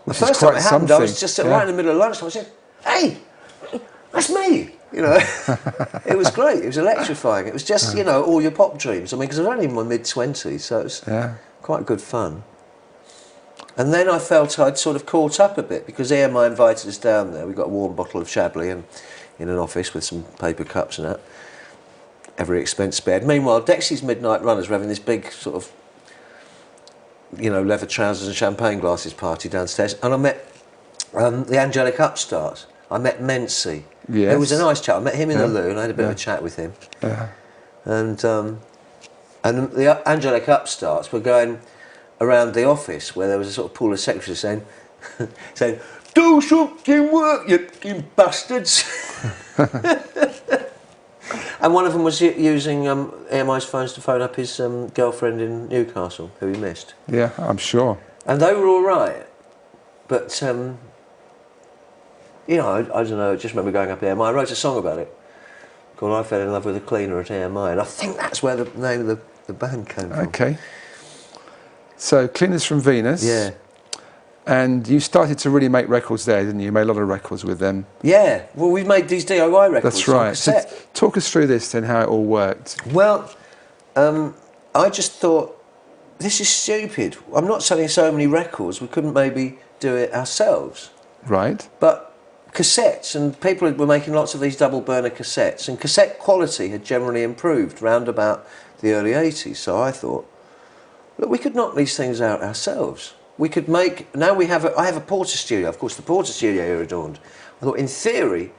The first time it happened, I was just right in the middle of lunch. I said, "Hey, that's me." You know, it was great. It was electrifying. It was just, you know, all your pop dreams. I mean, because I was only in my mid-20s, so it was quite good fun. And then I felt I'd sort of caught up a bit because Iain invited us down there. We got a warm bottle of Chablis and in an office with some paper cups and that. Every expense spared. Meanwhile, Dexy's Midnight Runners were having this big sort of, you know, leather trousers and champagne glasses party downstairs. And I met the Angelic Upstarts. I met Mency. Yes. It was a nice chat. I met him in the loo and I had a bit of a chat with him. Yeah. And the Angelic Upstarts were going around the office where there was a sort of pool of secretaries saying, "Do something work, you fucking bastards." And one of them was using EMI's phones to phone up his girlfriend in Newcastle, who he missed. Yeah, I'm sure. And they were all right, but you know, I don't know. I just remember going up there. I wrote a song about it called "I Fell in Love with a Cleaner at EMI," and I think that's where the name of the band came from. Okay. So, Cleaners from Venus. Yeah. And you started to really make records there, didn't you? You made a lot of records with them. Yeah. Well, we made these DIY records. That's right. On cassette. So talk us through this then, how it all worked. Well, I just thought, this is stupid. I'm not selling so many records. We couldn't maybe do it ourselves. Right. But cassettes, and people were making lots of these double burner cassettes, and cassette quality had generally improved round about the early 80s. So I thought, look, we could knock these things out ourselves. We could make, now I have a Porter studio. Of course, the Porter studio here adorned. I thought, in theory,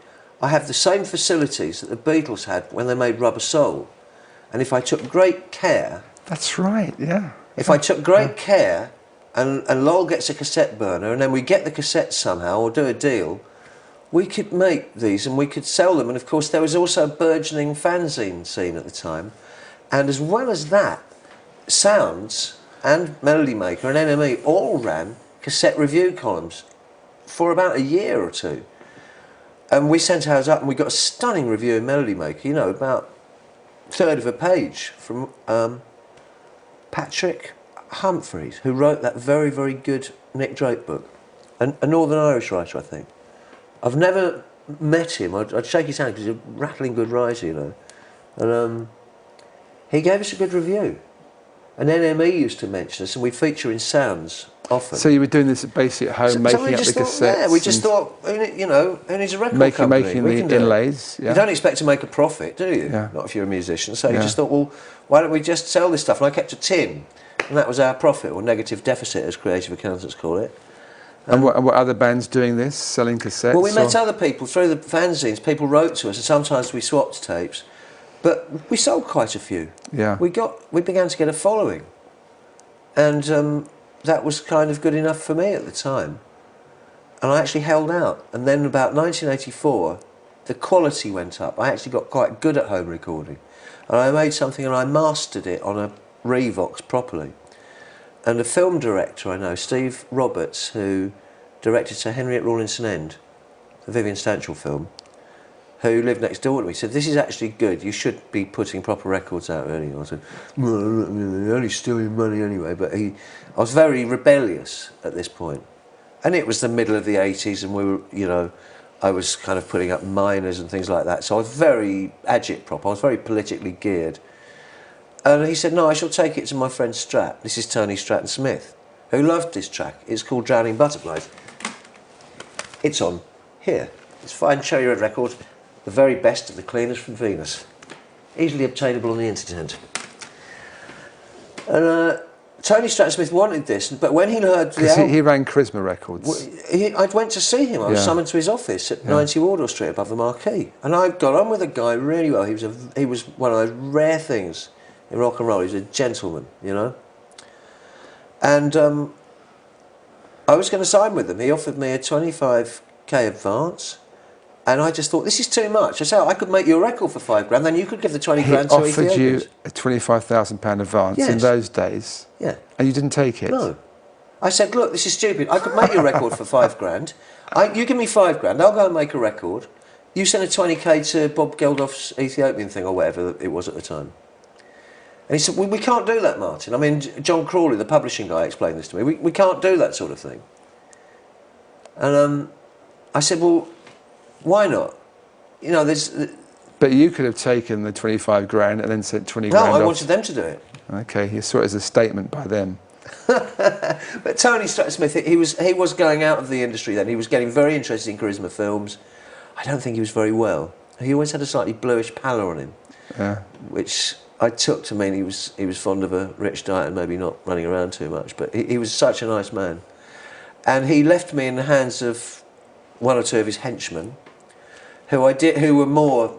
I have the same facilities that the Beatles had when they made Rubber Soul. And if I took great care... That's right, yeah. If I took great care, and Lowell gets a cassette burner, and then we get the cassettes somehow, or do a deal, we could make these and we could sell them. And of course, there was also a burgeoning fanzine scene at the time. And as well as that, Sounds and Melody Maker and NME all ran cassette review columns for about a year or two. And we sent ours up and we got a stunning review in Melody Maker, you know, about a third of a page from Patrick Humphreys, who wrote that very, very good Nick Drake book. A Northern Irish writer, I think. I've never met him. I'd shake his hand because he's a rattling good writer, you know. And he gave us a good review. And NME used to mention us, and we'd feature in Sounds often. So you were doing this basically at home, making up the cassettes? Yeah, we just thought, you know, who needs a record company? Making the inlays. Yeah. You don't expect to make a profit, do you? Yeah. Not if you're a musician. So you just thought, well, why don't we just sell this stuff? And I kept a tin, and that was our profit, or negative deficit, as creative accountants call it. And what other bands doing this, selling cassettes? Well, we met other people through the fanzines. People wrote to us, and sometimes we swapped tapes. But we sold quite a few. Yeah. We began to get a following. And that was kind of good enough for me at the time. And I actually held out. And then about 1984, the quality went up. I actually got quite good at home recording. And I made something and I mastered it on a Revox properly. And a film director I know, Steve Roberts, who directed Sir Henry at Rawlinson End, the Vivian Stanchel film, who lived next door to me, said, "This is actually good, you should be putting proper records out early." I said, "Well, they're only stealing money anyway," but I was very rebellious at this point. And it was the middle of the 80s and we were, you know, I was kind of putting up minors and things like that, so I was very agitprop, I was very politically geared. And he said, "No, I shall take it to my friend Strat." This is Tony Stratton Smith, who loved this track. It's called Drowning Butterflies. It's on here. It's fine cherry red record. The very best of the Cleaners from Venus. Easily obtainable on the internet. And Tony Stratton Smith wanted this, but when he heard the album... he ran Charisma Records. I went to see him. I was summoned to his office at 90 Wardour Street above the Marquee. And I got on with the guy really well. He was one of those rare things in rock and roll. He was a gentleman, you know. And I was going to sign with him. He offered me a 25k advance. And I just thought, this is too much. I said, I could make you a record for $5 grand, then you could give the 20 grand to Ethiopians. He offered you a £25,000 advance in those days? Yeah. And you didn't take it? No. I said, look, this is stupid. I could make you a record for $5 grand. You give me $5 grand, I'll go and make a record. You send a 20k to Bob Geldof's Ethiopian thing, or whatever it was at the time. And he said, well, we can't do that, Martin. I mean, John Crawley, the publishing guy, explained this to me. We can't do that sort of thing. And I said, well, why not? You know, there's... But you could have taken the 25 grand and then sent 20 No, grand I off. wanted them to do it. Okay, you saw it as a statement by them. But Tony Smith, he was going out of the industry then. He was getting very interested in charisma films. I don't think he was very well. He always had a slightly bluish pallor on him, Yeah. which I took to mean he was fond of a rich diet and maybe not running around too much. But he was such a nice man, and he left me in the hands of one or two of his henchmen, who were more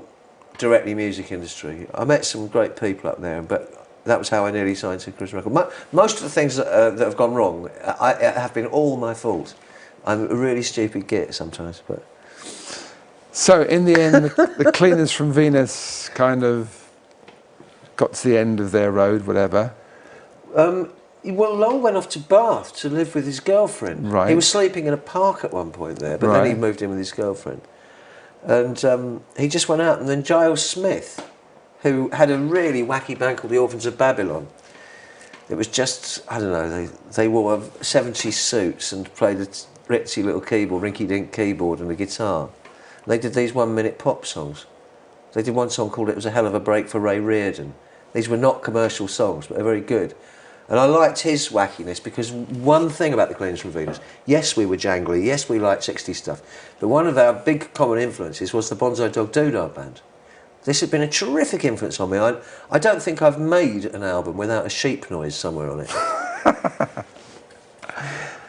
directly music industry. I met some great people up there, but that was how I nearly signed to Charisma Records. Most of the things that have gone wrong have been all my fault. I'm a really stupid git sometimes, but... So in the end, the Cleaners from Venus kind of got to the end of their road, whatever. Well, Long went off to Bath to live with his girlfriend. Right. He was sleeping in a park at one point there, but then he moved in with his girlfriend. And he just went out, and then Giles Smith, who had a really wacky band called the Orphans of Babylon. It was just, I don't know, they wore 70s suits and played a ritzy little keyboard, rinky-dink keyboard and a guitar. And they did these 1-minute pop songs. They did one song called It Was a Hell of a Break for Ray Reardon. These were not commercial songs, but they're very good. And I liked his wackiness because one thing about the Cleaners from Venus, yes, we were jangly, yes, we liked 60s stuff, but one of our big common influences was the Bonsai Dog Doodah Band. This had been a terrific influence on me. I don't think I've made an album without a sheep noise somewhere on it.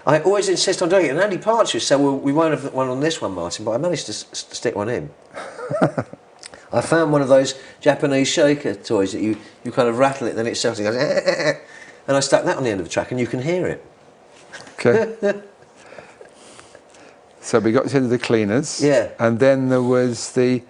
I always insist on doing it. And Andy Partridge said, well, we won't have one on this one, Martin, but I managed to stick one in. I found one of those Japanese shaker toys that you kind of rattle it, then it starts and goes, and I stuck that on the end of the track, and you can hear it. Okay. So we got to the end of the Cleaners. Yeah. And then there was the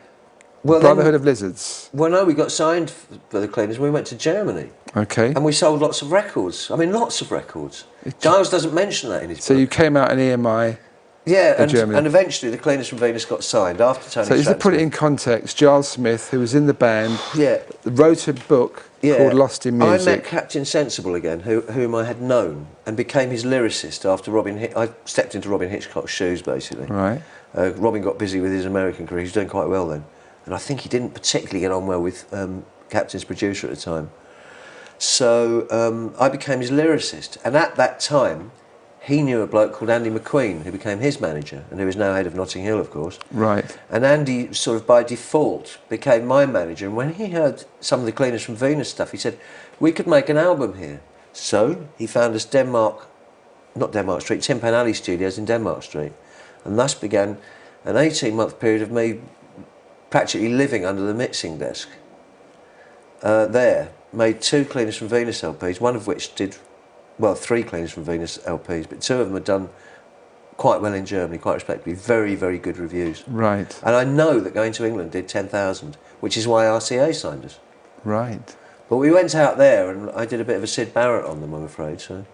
Brotherhood of Lizards. Well, no, we got signed for the Cleaners and we went to Germany. Okay. And we sold lots of records. I mean, lots of records. Giles doesn't mention that in his book. So you came out in EMI. Yeah, Germany. And eventually the Cleaners from Venus got signed after Tony. So just to put it in context, Giles Smith, who was in the band, yeah, wrote a book called Lost in Music. I met Captain Sensible again, whom I had known, and became his lyricist after I stepped into Robin Hitchcock's shoes, basically. Right. Robin got busy with his American career. He was doing quite well then. And I think he didn't particularly get on well with Captain's producer at the time. So I became his lyricist. And at that time, he knew a bloke called Andy McQueen, who became his manager, and who is now head of Notting Hill, of course. Right. And Andy, sort of by default, became my manager. And when he heard some of the Cleaners from Venus stuff, he said, we could make an album here. So he found us Tin Pan Alley Studios in Denmark Street. And thus began an 18-month period of me practically living under the mixing desk. There, made 2 Cleaners from Venus LPs, one of which did, well, 3 Cleaners from Venus LPs, but 2 of them had done quite well in Germany, quite respectably. Very, very good reviews. Right. And I know that Going to England did 10,000, which is why RCA signed us. Right. But we went out there and I did a bit of a Syd Barrett on them, I'm afraid, so...